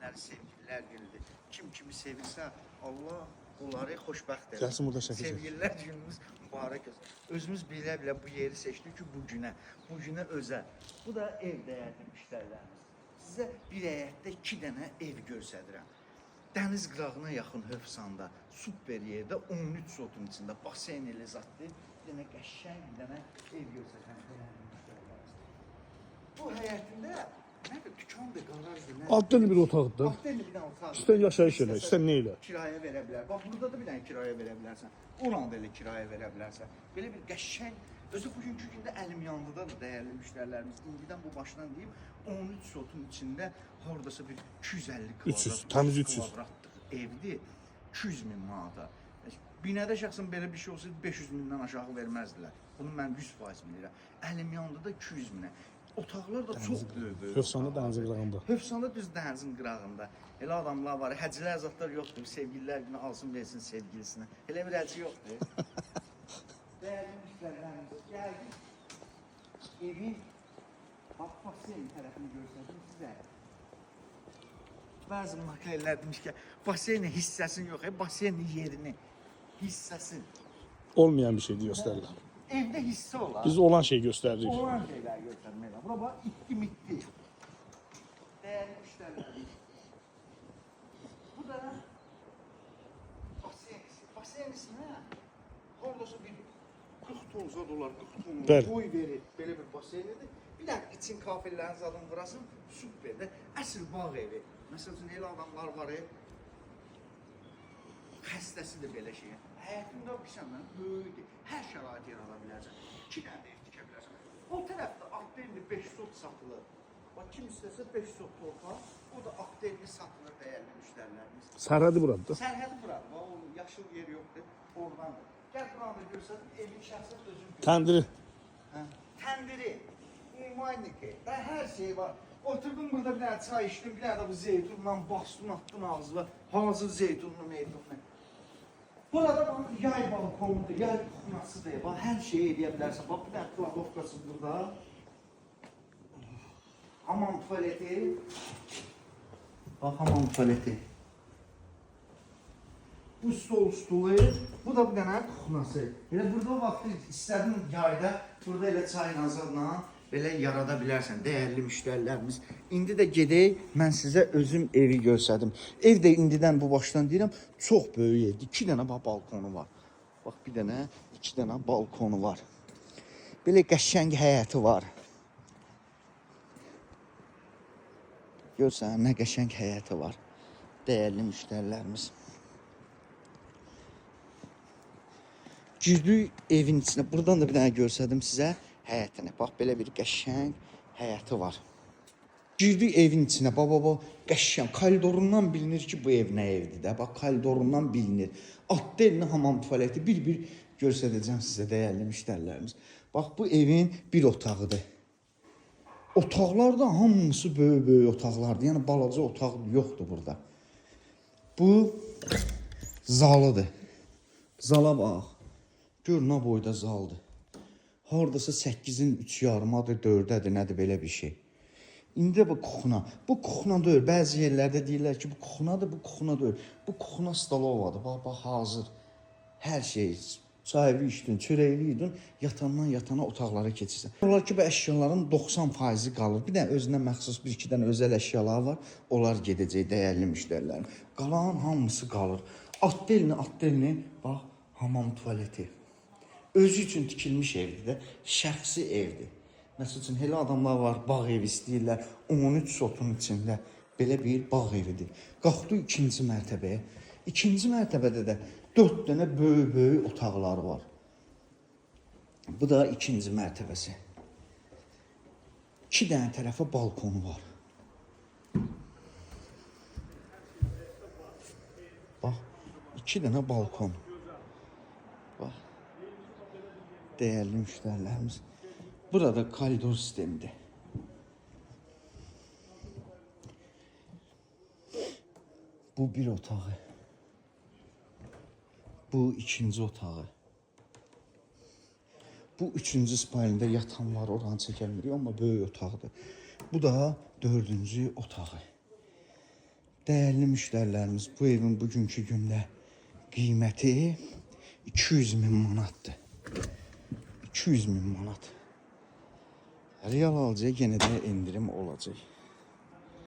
günləri sevgililər günüdür. Kim kimi sevirsə, Allah onları xoşbəxt edir. Gəlsin burada çəkəcək. Sevgililər günümüz mübarək olsun. Özümüz bilə-bilə bu yeri seçdik ki, bu günə özəl. Bu da ev dəyərli müştərilərimiz. Sizə bir həyətdə 2 dənə ev göstərirəm. Dəniz qırağına yaxın Hövsanda, super yerdə 13 sotun içində basenli zatlı bir dənə qəşəng bir dənə ev göstərirəm. Bu həyətində nədir? Dükandır, qarajdır. Altdan bir otaqdır. Altdan bir dənə otaq. İstən yaşayış elə, istən nə elə. Kirayə verə bilər. Bax, burada da bir dənə kirayə verə bilərsən. Oranı da elə kirayə verə bilərsən. Belə bir qəşəng, özü bugünkü gündə əlim yandıda da dəyərli müştərilərimiz. İndidən bu başdan deyib, 13 sotun içində haradasa bir 250 kvadrat. 300, təmiz 300. Kvadratlıq evdir, 200 min manata. Binədə şəxsən belə bir şey olsaydı 500 mindən aşağı verməzdilər. Bunu mən 100% bilirəm. Əlim yanında da 200 minə. Otaqlar da çox böyük. Hövsanda dənizin qırağında. Hövsanda düz dənizin qırağında. Elə adamlar var, həcilər zatlar yoxdur. Sevgililər günü alsın versin sevgilisinə. Elə bir həcci yoxdur. Dəyərli müştərilərimiz, gəldik. Evin basen tərəfini göstərdim sizə. Bəzi makallər demiş ki, basenin hissəsini yox, basenin yerini, hissəsini. Olmayan bir şeydir göstərirlər. Evdə hissə olar. Biz olan şeyi göstəririk. Olan şeylər göstərməklə. Bura bax, itki mitki. Dəyərli müştərilərimiz. Bu da basenisine haradasa bir 40 ton dolar, 40 ton boy verir. Belə bir basenidir. Bir də için kafelərin zadını vurasın, süperdir. Əsl bağ evi. Məsəl üçün, elə adamlar var, xəstəsidir belə şey. Həyatında bir səndən böyükdür. Hər şərait yarada bilərsən. 2 dənə ev tikə bilərsən. O tərəfdə aktelli 5 sot satılır. Bax, kim istəsə 5 sot torpaq, o da aktelli satılır dəyərli müştərilərimiz. Sərhədi buradır. Sərhədi buradır. Bax, o yaşıl yer yoxdur, oradandır. Gəl buranı görsədim, evin şəxsən özüm gördüm. Təndiri. Təndiri, umayniki, hər şey var. Oturdum burada bir dənə çay içdim, bir dənə də bu zeytunla bastım, attım ağzına. Hazır zeytunlu, meytunlu. Burada bax, yay balkonudur, yay kuxunasıdır. Bax, hər şeyi edə bilərsən. Bax, bir dənə kladovkası burada. Hamam tuvaleti. Bax, hamam tuvaleti. Bu stolu, bu da bir dənə kuxunası. Elə burada vaxtı istədin yayda, burada elə çayın azadla belə yarada bilərsən, dəyərli müştərilərimiz. İndi də gedək, mən sizə özüm evi göstərdim. Ev də indidən bu başdan deyirəm, çox böyük evdir. 2 dənə balkonu var. Bax, bir dənə, 2 dənə balkonu var. Belə qəşəng həyəti var. Görsən, nə qəşəng həyəti var. Dəyərli müştərilərimiz. Girdik evin içine. Buradan da bir dənə göstərdim sizə həyətini. Bax, belə bir qəşəng həyəti var. Girdik evin içine. Baba, qəşəng. Koridorundan bilinir ki, bu ev nə evdir də. Bax, koridorundan bilinir. Altdelini hamam tuvaleti bir göstərəcəm sizə dəyərli müştərilərimiz. Bax, bu evin bir otağıdır. Otaqlar da hamısı böyük otaqlardır. Yəni, balaca otaq yoxdur burada. Bu zalıdır. Zala bax. Gör, nə boyda zaldır. Haradasa 8-in 3,5-adır, 4-ədir, nədir belə bir şey. İndi bu kuxuna. Bu kuxuna deyil. Bəzi yerlərdə deyirlər ki, bu kuxunadır, bu kuxuna deyil. Bu kuxuna stalovadır. Bax, hazır. Hər şey. Çayını içdin, çörəyini yedin, yatandan yatana otaqlara keçirsən. Onlar ki, bu əşyaların 90% qalır. Bir dənə özünə məxsus 1-2 dənə özəl əşyalar var. Onlar gedəcək dəyərli müştərilərin. Qalan hamısı qalır. Atdelini, bax, hamam tuvaleti. Özü üçün tikilmiş evdir də, şəxsi evdir. Məsəl üçün, elə adamlar var, bağ evi istəyirlər, 13 sotun içində belə bir bağ evidir. Qalxdı 2-ci mərtəbəyə. 2-ci mərtəbədə də 4 dənə böyük otaqlar var. Bu da 2-ci mərtəbəsi. 2 dənə tərəfə balkonu var. Bax, 2 dənə balkon. Bax, dəyərli müştərilərimiz. Burada koridor sistemidir. Bu bir otağı. Bu 2-ci otağı. Bu 3-cü spalində yatan var, oranı çəkilmirik, amma böyük otaqdır. Bu da 4-cü otağı. Dəyərli müştərilərimiz, bu evin bugünkü gündə qiyməti 200.000 manatdır. 200.000 manat. Real alıcıya yenə də endirim olacaq.